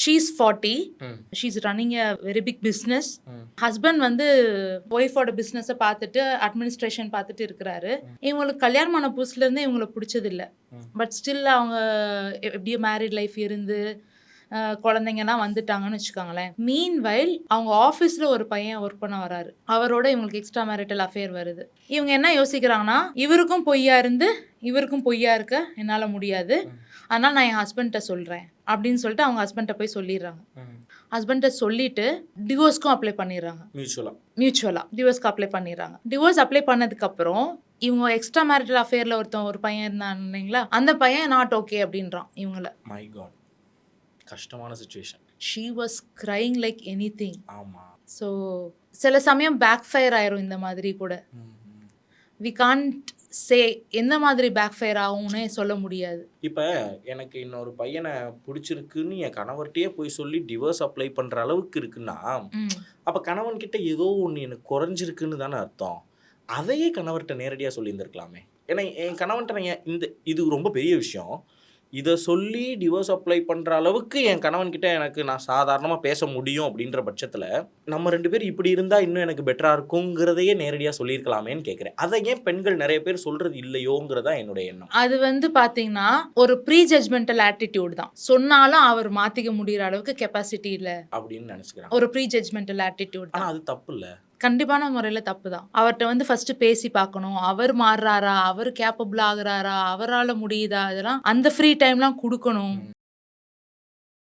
She's 40. ம். She's running a very big business. ம். Husband வந்து ஒய்ஃபோட பிஸ்னஸை பார்த்துட்டு அட்மினிஸ்ட்ரேஷன் பார்த்துட்டு இருக்கிறாரு. இவங்களுக்கு கல்யாணம் ஆன புதுசுலேருந்து இவங்களை பிடிச்சதில்ல. பட் ஸ்டில் அவங்க எப்படியோ மேரிட் லைஃப் இருந்து குழந்தைங்கலாம் வந்துட்டாங்கன்னு வச்சுக்கோங்களேன். மீன்வைல் அவங்க ஆஃபீஸில் ஒரு பையன் ஒர்க் பண்ண வராரு. அவரோட இவங்களுக்கு எக்ஸ்ட்ரா மேரிட்டல் அஃபேர் வருது. இவங்க என்ன யோசிக்கிறாங்கன்னா, இவருக்கும் பொய்யா இருந்து இவருக்கும் பொய்யா இருக்க என்னால் முடியாது, அதனால் நான் என் ஹஸ்பண்ட்டை சொல்கிறேன் அப்படின்னு சொல்லிட்டு அவங்க ஹஸ்பண்ட்டை போய் சொல்லிடுறாங்க. ஹஸ்பண்ட்டை சொல்லிட்டு டிவோர்ஸ்க்கும் அப்ளை பண்ணிடுறாங்க. மியூச்சுவலாக டிவோர்ஸ்க்கு அப்ளை பண்ணிடுறாங்க. டிவோர்ஸ் அப்ளை பண்ணதுக்கப்புறம் இவங்க எக்ஸ்ட்ரா மேரிட்டல் அஃபேரில் ஒரு பையன் இருந்தான் இல்லைங்களா, அந்த பையன் நாட் ஓகே அப்படின்றான் இவங்கள. மை காட், கஷ்டமான situation. She was crying like anything. ஆமாம். ஸோ சில சமயம் பேக் ஃபயர் ஆயிரும் இந்த மாதிரி கூட. வி கான்ட் சே எந்த மாதிரி பேக் ஃபயர் ஆகும்னே சொல்ல முடியாது. இப்போ எனக்கு இன்னொரு பையனை பிடிச்சிருக்குன்னு என் கணவர்கிட்டயே போய் சொல்லி டிவோர்ஸ் அப்ளை பண்ணுற அளவுக்கு இருக்குன்னா, அப்போ கணவன்கிட்ட ஏதோ ஒன்று எனக்கு குறைஞ்சிருக்குன்னு தானே அர்த்தம். அதையே கணவர்கிட்ட நேரடியாக சொல்லியிருந்திருக்கலாமே. ஏன்னா என் கணவன்கிட்ட இது ரொம்ப பெரிய விஷயம், இதை சொல்லி டிவோர்ஸ் அப்ளை பண்ணுற அளவுக்கு என் கணவன்கிட்ட நான் சாதாரணமாக பேச முடியும் அப்படின்ற பட்சத்தில் நம்ம 2 பேர் இப்படி இருந்தால் இன்னும் எனக்கு பெட்டராக இருக்குங்கிறதையே நேரடியாக சொல்லியிருக்கலாமேன்னு கேட்குறேன். அதை ஏன் பெண்கள் நிறைய பேர் சொல்கிறது இல்லையோங்கிறதா என்னுடைய எண்ணம். அது பார்த்தீங்கன்னா ஒரு ப்ரீ ஜட்ஜ்மெண்டல் ஆட்டிடியூட் தான். சொன்னாலும் அவர் மாற்றிக்க முடிகிற அளவுக்கு கெப்பாசிட்டி இல்லை அப்படின்னு நினச்சிக்கிறாங்க. ஒரு ப்ரீ ஜட்ஜ்மெண்டல் ஆட்டிடியூட். ஆனால் அது தப்பு இல்லை, கண்டிப்பான முறையில் தப்பு தான். அவர்கிட்ட ஃபர்ஸ்ட் பேசி பார்க்கணும். அவர் மாறுறாரா, அவர் கேப்பபிள் ஆகுறாரா, அவரால் முடியுதா, அதெல்லாம் அந்த ஃப்ரீ டைம்லாம் கொடுக்கணும்.